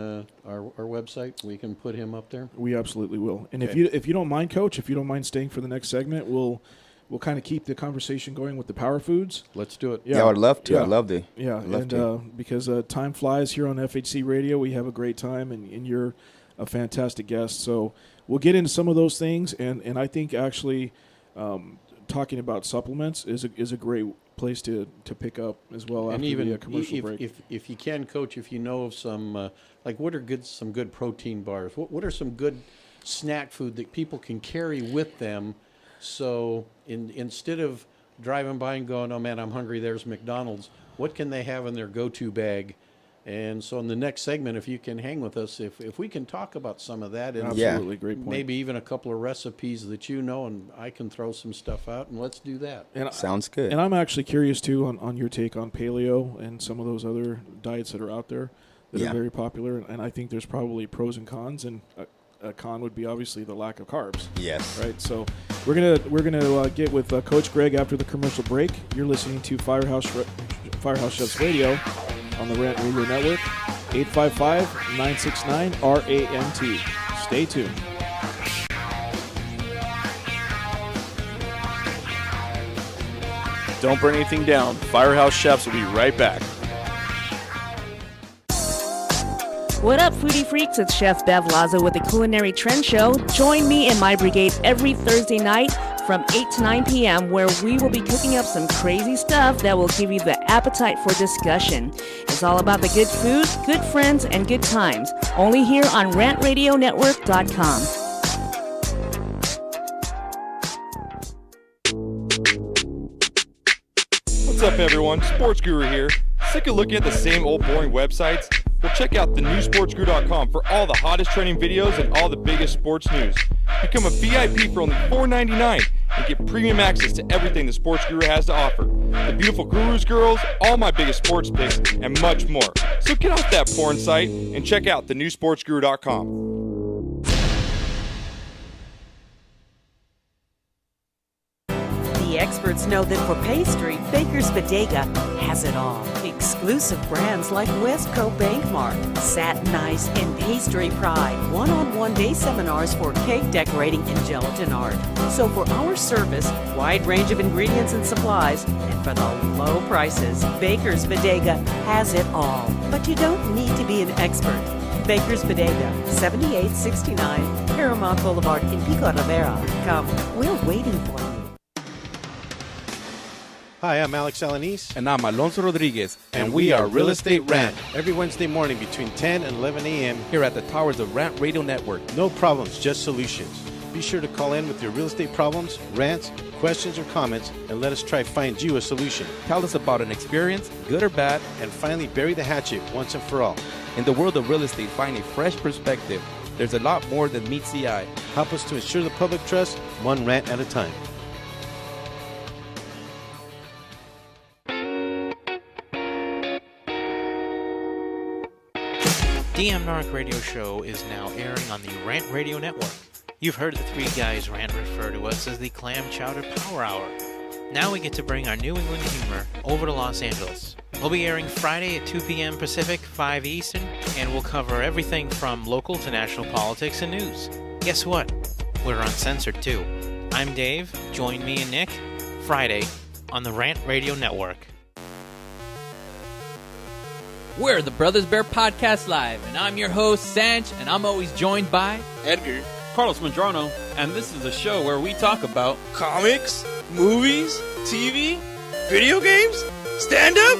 our website. We can put him up there. We absolutely will. And Okay. if you don't mind, Coach, if you don't mind staying for the next segment, we'll kind of keep the conversation going with the power foods. Let's do it. Yeah, I'd love to. Yeah. I'd love to. Yeah, because time flies here on FHC Radio. We have a great time, and you're a fantastic guest. So we'll get into some of those things, and I think actually talking about supplements is a great place to pick up as well. And after even the commercial break. if you can, Coach, if you know of some what are some good protein bars? What are some good snack food that people can carry with them? So instead of driving by and going, oh man, I'm hungry, there's McDonald's, what can they have in their go-to bag? And so in the next segment, if you can hang with us, if we can talk about some of that, and absolutely, great point. Maybe even a couple of recipes that and I can throw some stuff out, and let's do that. Sounds good. And I'm actually curious too on your take on paleo and some of those other diets that are out there that are very popular. And I think there's probably pros and cons, and a con would be obviously the lack of carbs. Yes. Right. So we're gonna get with Coach Greg after the commercial break. You're listening to FireHouse Chefs Radio on the Rant Radio Network, 855-969-RANT. Stay tuned. Don't burn anything down. Firehouse Chefs will be right back. What up, foodie freaks? It's Chef Bev Lazo with the Culinary Trend Show. Join me and my brigade every Thursday night from 8 to 9 p.m. where we will be cooking up some crazy stuff that will give you the appetite for discussion. It's all about the good food, good friends, and good times. Only here on RantRadioNetwork.com. What's up, everyone? Sports Guru here. Sick of looking at the same old boring websites? Well, check out thenewsportsguru.com for all the hottest trending videos and all the biggest sports news. Become a VIP for only $4.99 and get premium access to everything the Sports Guru has to offer. The beautiful gurus girls, all my biggest sports picks, and much more. So get off that porn site and check out thenewsportsguru.com. The experts know that for pastry, Baker's Bodega has it all. Exclusive brands like Westco Bankmark, Satin Ice, and Pastry Pride. One-on-one day seminars for cake decorating and gelatin art. So for our service, wide range of ingredients and supplies, and for the low prices, Baker's Bodega has it all. But you don't need to be an expert. Baker's Bodega, 7869 Paramount Boulevard in Pico Rivera. Come, we're waiting for you. Hi, I'm Alex Alanis. And I'm Alonso Rodriguez. And we are Real Estate Rant. Every Wednesday morning between 10 and 11 a.m. here at the towers of Rant Radio Network. No problems, just solutions. Be sure to call in with your real estate problems, rants, questions, or comments, and let us try to find you a solution. Tell us about an experience, good or bad, and finally bury the hatchet once and for all. In the world of real estate, find a fresh perspective. There's a lot more than meets the eye. Help us to ensure the public trust, one rant at a time. DM Narc Radio Show is now airing on the Rant Radio Network. You've heard the three guys Rant refer to us as the Clam Chowder Power Hour. Now we get to bring our New England humor over to Los Angeles. We'll be airing Friday at 2 p.m. Pacific, 5 Eastern, and we'll cover everything from local to national politics and news. Guess what? We're uncensored too. I'm Dave. Join me and Nick Friday on the Rant Radio Network. We're the Brothers Bear Podcast Live, and I'm your host, Sanch, and I'm always joined by Edgar, Carlos Madrano, and this is a show where we talk about comics, movies, TV, video games, stand-up,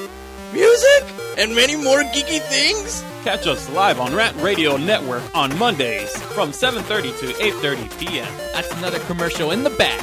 music, and many more geeky things. Catch us live on Rant Radio Network on Mondays from 7:30 to 8:30 p.m. That's another commercial in the back.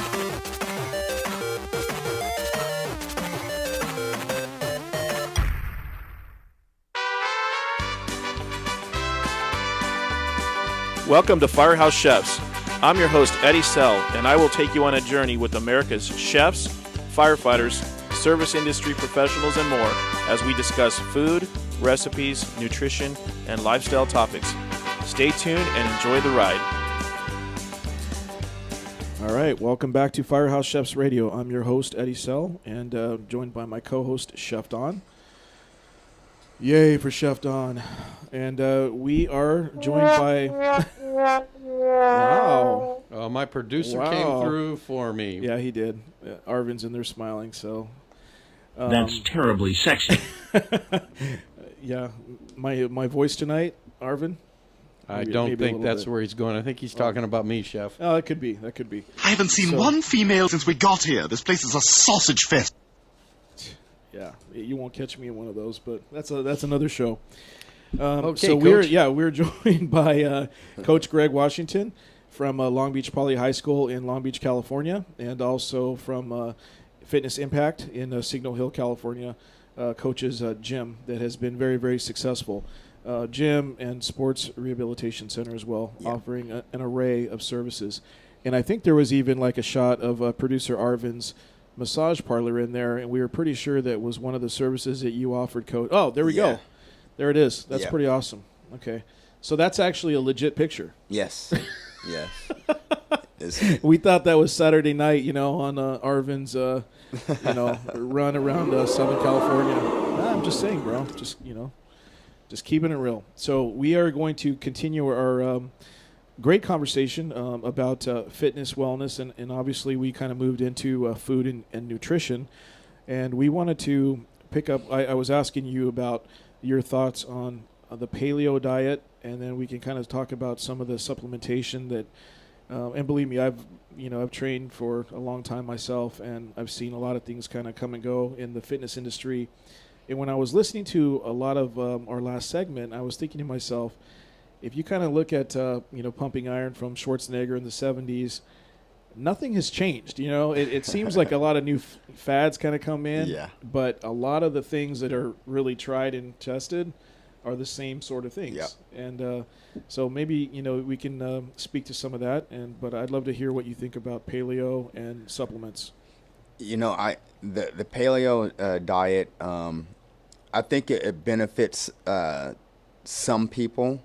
Welcome to Firehouse Chefs. I'm your host, Eddie Sell, and I will take you on a journey with America's chefs, firefighters, service industry professionals, and more as we discuss food, recipes, nutrition, and lifestyle topics. Stay tuned and enjoy the ride. All right, welcome back to Firehouse Chefs Radio. I'm your host, Eddie Sell, and joined by my co-host, Chef Don. Yay for Chef Don. And we are joined by... Wow. Oh, my producer came through for me. Yeah, he did. Arvin's in there smiling, so... That's terribly sexy. Yeah, my voice tonight, Arvin? I don't think that's where he's going. I think he's talking about me, Chef. Oh, that could be. I haven't seen one female since we got here. This place is a sausage fest. Yeah, you won't catch me in one of those, but that's another show. Okay, so Coach. we're joined by Coach Greg Washington from Long Beach Poly High School in Long Beach, California, and also from Fitness Impact in Signal Hill, California. Coach's gym that has been very, very successful. Gym and sports rehabilitation center as well, offering an array of services. And I think there was even like a shot of producer Arvin's massage parlor in there, and we were pretty sure that was one of the services that you offered, Coach. Oh, there we go. There it is. That's pretty awesome. Okay. So that's actually a legit picture. Yes. Yes. We thought that was Saturday night, on Arvin's, run around Southern California. I'm just saying, bro. Just keeping it real. So we are going to continue our great conversation about fitness, wellness, and obviously we kind of moved into food and nutrition. And we wanted to pick up, I was asking you about your thoughts on the paleo diet, and then we can kind of talk about some of the supplementation that, and believe me, I've trained for a long time myself, and I've seen a lot of things kind of come and go in the fitness industry. And when I was listening to a lot of our last segment, I was thinking to myself, if you kind of look at, Pumping Iron from Schwarzenegger in the 70s, nothing has changed. It seems like a lot of new fads kind of come in, but a lot of the things that are really tried and tested are the same sort of things. Yep. And so maybe, we can speak to some of that, but I'd love to hear what you think about paleo and supplements. The paleo diet, I think it benefits some people.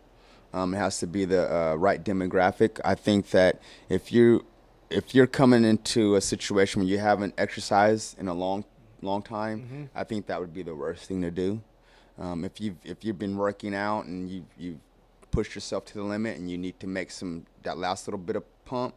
It has to be the right demographic. I think that if you're coming into a situation where you haven't exercised in a long time, I think that would be the worst thing to do. If you've been working out and you've pushed yourself to the limit and you need to make that last little bit of pump,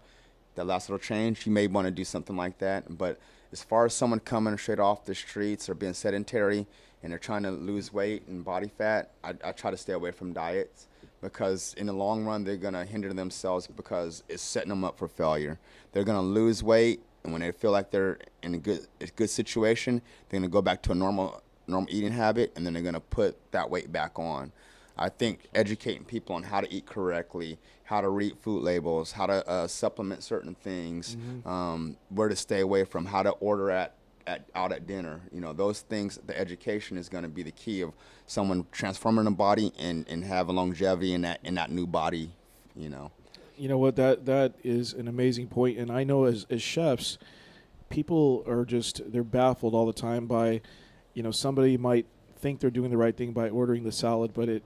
that last little change, you may want to do something like that. But as far as someone coming straight off the streets or being sedentary and they're trying to lose weight and body fat, I try to stay away from diets, because in the long run they're going to hinder themselves because it's setting them up for failure. They're going to lose weight, and when they feel like they're in a good situation, they're going to go back to a normal eating habit, and then they're going to put that weight back on. I think educating people on how to eat correctly, how to read food labels, how to supplement certain things, where to stay away from, how to order out at dinner. Those things, the education is going to be the key of someone transforming the body and have a longevity in that new body. You know what, that is an amazing point. And I know as chefs, people are they're baffled all the time by, somebody might think they're doing the right thing by ordering the salad, but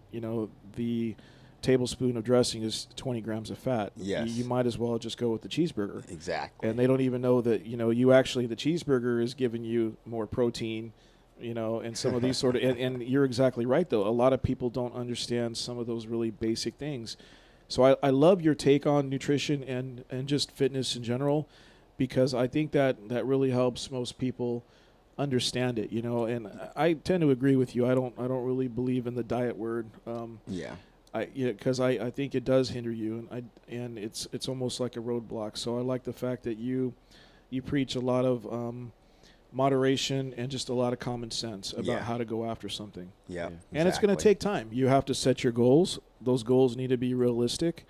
the tablespoon of dressing is 20 grams of fat. Yes. You might as well just go with the cheeseburger. Exactly. And they don't even know that, you actually, the cheeseburger is giving you more protein, and some of these sort of, and you're exactly right though. A lot of people don't understand some of those really basic things. So I love your take on nutrition and just fitness in general, because I think that really helps most people understand it, and I tend to agree with you. I don't really believe in the diet word. Because I think it does hinder you, and it's almost like a roadblock. So I like the fact that you preach a lot of moderation and just a lot of common sense about how to go after something. Yeah, and it's going to take time. You have to set your goals. Those goals need to be realistic,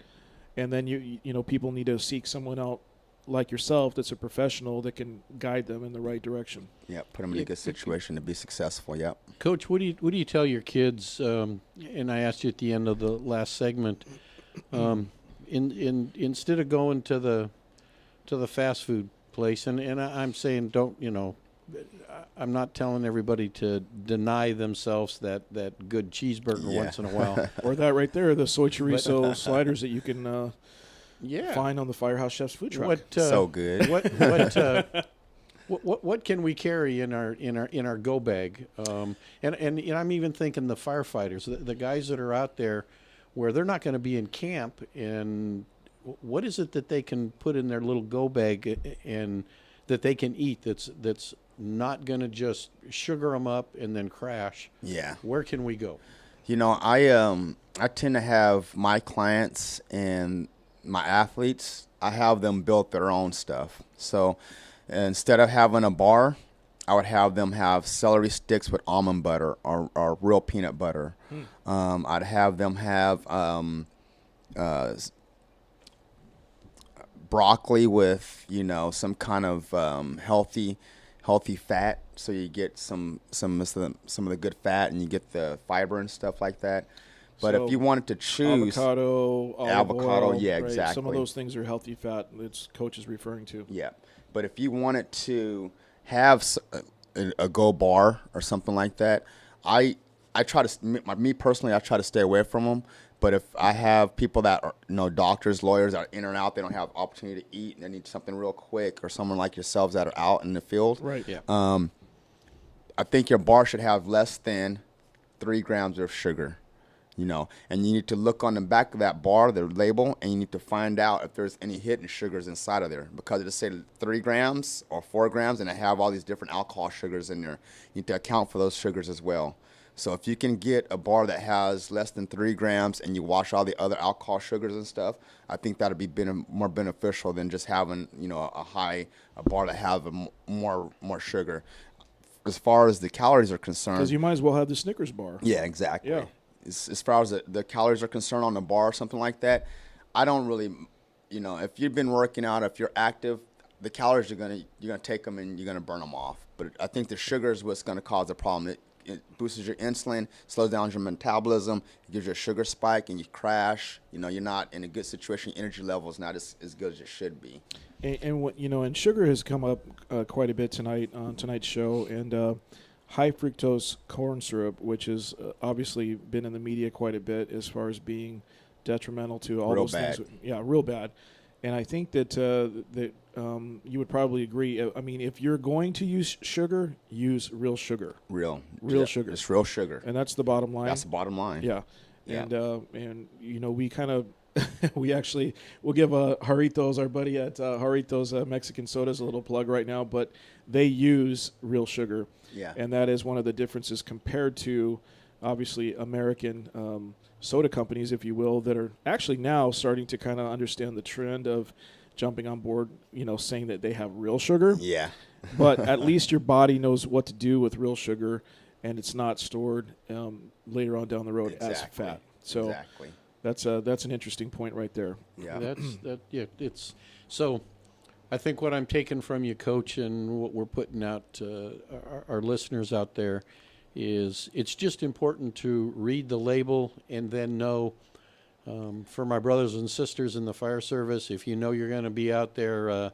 and then people need to seek someone out like yourself that's a professional that can guide them in the right direction. Yeah, put them in a good situation to be successful. Yep. Coach, what do you tell your kids? And I asked you at the end of the last segment. Instead of going to the fast food place, and I'm saying don't. I'm not telling everybody to deny themselves that good cheeseburger once in a while, or that right there, the soy chorizo sliders that you can. Find on the FireHouse Chef's food truck. So good. What can we carry in our go bag? And I'm even thinking the firefighters, the guys that are out there, where they're not going to be in camp. And what is it that they can put in their little go bag and that they can eat that's not going to just sugar them up and then crash? Yeah. Where can we go? I tend to have my clients and my athletes, I have them build their own stuff. So instead of having a bar, I would have them have celery sticks with almond butter or real peanut butter. I'd have them have broccoli with some kind of healthy fat, so you get some of the good fat and you get the fiber and stuff like that. But if you wanted to choose avocado, oil, yeah, right? exactly. Some of those things are healthy fat. It's Coach is referring to. Yeah, but if you wanted to have a Go bar or something like that, I try to me personally, I try to stay away from them. But if I have people that are doctors, lawyers that are in or out, they don't have opportunity to eat and they need something real quick, or someone like yourselves that are out in the field, right? Yeah. I think your bar should have less than 3 grams of sugar. you know, and you need to look on the back of that bar, the label, and you need to find out if there's any hidden sugars inside of there, because it'll say 3 grams or 4 grams, and it have all these different alcohol sugars in there. You need to account for those sugars as well. So if you can get a bar that has less than 3 grams and you wash all the other alcohol sugars and stuff, I think that'd be more beneficial than just having, you know, a bar that have more sugar. As far as the calories are concerned, because you might as well have the Snickers bar. Yeah, exactly. Yeah. As far as the calories are concerned on the bar or something like that, I don't really, you know, if you've been working out, if you're active, the calories you're gonna take them and you're gonna burn them off. But I think the sugar is what's gonna cause the problem. It boosts your insulin, slows down your metabolism, it gives you a sugar spike, and you crash. You know, you're not in a good situation. Your energy level is not as good as it should be. And what, you know, and sugar has come up quite a bit tonight on tonight's show, and high fructose corn syrup, which has obviously been in the media quite a bit as far as being detrimental to all Real those bad. things. Yeah, real bad. And I think that you would probably agree. I mean, if you're going to use sugar, use real sugar. Real sugar. It's real sugar. And that's the bottom line. That's the bottom line. Yeah. Yeah. And you know, we kind of we'll give Jarritos, our buddy at Jarritos Mexican Sodas, a little plug right now, but they use real sugar. Yeah. And that is one of the differences compared to obviously American soda companies, if you will, that are actually now starting to kind of understand the trend of jumping on board, you know, saying that they have real sugar. Yeah. But at least your body knows what to do with real sugar, and it's not stored later on down the road as fat. So exactly. That's an interesting point right there. Yeah. It's so. I think what I'm taking from you, Coach, and what we're putting out to our listeners out there is it's just important to read the label and then know. For my brothers and sisters in the fire service, if you know you're going to be out there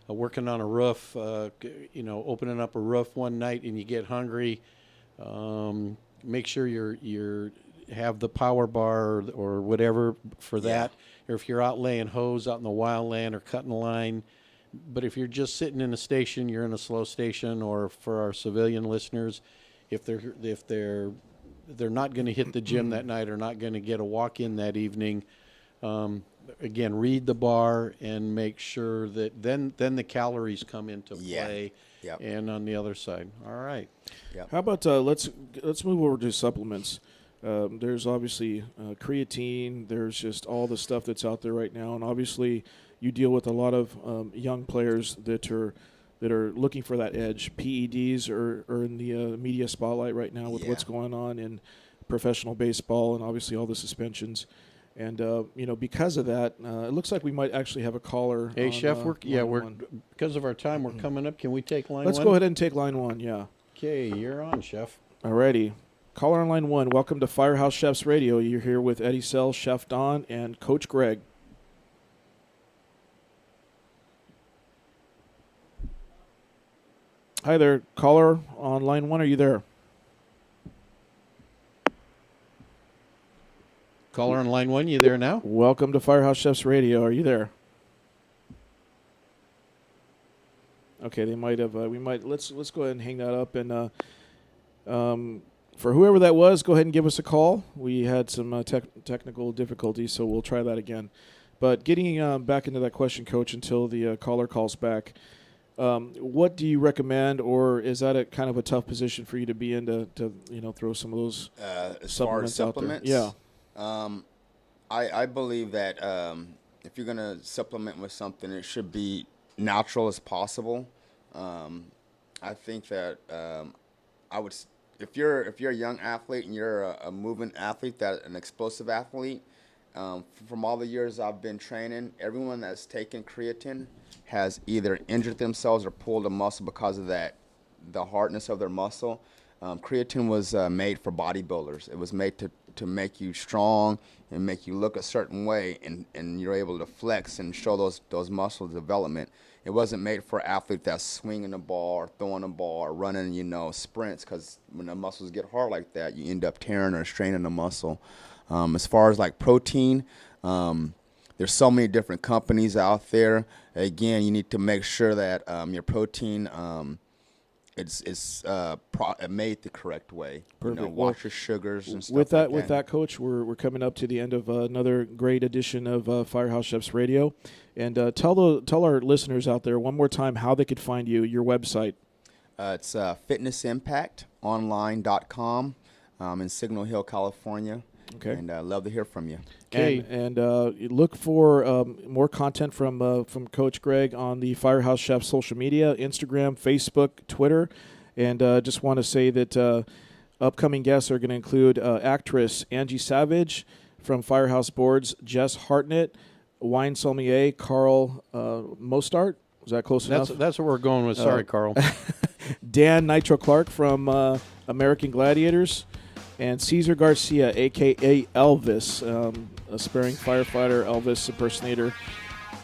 working on a roof, you know, opening up a roof one night and you get hungry, make sure you're have the power bar or whatever for that. Or if you're out laying hose out in the wildland or cutting line. But if you're just sitting in a station, you're in a slow station. Or for our civilian listeners, if they're not going to hit the gym that night or not going to get a walk in that evening, again, read the bar and make sure that then the calories come into play. Yep. And on the other side. All right. Yep. How about let's move over to supplements. There's obviously creatine. There's just all the stuff that's out there right now, and obviously you deal with a lot of young players that are looking for that edge. PEDs are in the media spotlight right now with what's going on in professional baseball and obviously all the suspensions. And you know, because of that, it looks like we might actually have a caller. Hey, on, Chef, we're one. because of our time, we're coming up. Can we take line Let's one? go ahead and take line one. Yeah. Okay, you're on, Chef. Alrighty. Caller on line one. Welcome to Firehouse Chefs Radio. You're here with Eddie Sell, Chef Don, and Coach Greg. Hi there, caller on line one. Are you there? Caller on line one, you there now? Welcome to Firehouse Chefs Radio. Are you there? Okay, they might have. Let's go ahead and hang that up. And for whoever that was, go ahead and give us a call. We had some technical difficulties, so we'll try that again. But getting back into that question, Coach, until the caller calls back. What do you recommend, or is that a kind of a tough position for you to be in to throw some of those supplements out there? Yeah. I believe that if you're going to supplement with something, it should be natural as possible. I think that if you're a young athlete and you're a moving athlete, an explosive athlete, from all the years I've been training, everyone that's taken creatine has either injured themselves or pulled a muscle because of the hardness of their muscle. Creatine was made for bodybuilders. It was made to make you strong and make you look a certain way, and you're able to flex and show those muscle development. It wasn't made for athletes that's swinging the ball or throwing the ball or running, sprints, because when the muscles get hard like that, you end up tearing or straining the muscle. As far as like protein, there's so many different companies out there. Again, you need to make sure that your protein it's made the correct way. Perfect. You know, watch your sugars and stuff with that. like With that, Coach, we're coming up to the end of another great edition of Firehouse Chefs Radio, and tell our listeners out there one more time how they could find you, your website. It's fitnessimpactonline.com in Signal Hill, California. Okay. And love to hear from you. Okay, and look for more content from Coach Greg on the Firehouse Chef social media, Instagram, Facebook, Twitter. And just want to say that upcoming guests are going to include actress Angie Savage from Firehouse Boards, Jess Hartnett, wine sommelier Carl Mostart. Was that close enough? That's what we're going with. Sorry, Carl. Dan Nitro Clark from American Gladiators. And Cesar Garcia, a.k.a. Elvis, aspiring firefighter, Elvis impersonator.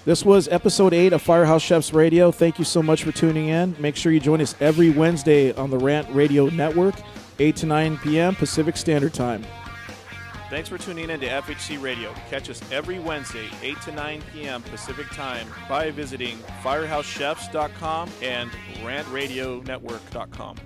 This was Episode 8 of Firehouse Chefs Radio. Thank you so much for tuning in. Make sure you join us every Wednesday on the Rant Radio Network, 8 to 9 p.m. Pacific Standard Time. Thanks for tuning in to FHC Radio. Catch us every Wednesday, 8 to 9 p.m. Pacific Time by visiting firehousechefs.com and rantradionetwork.com.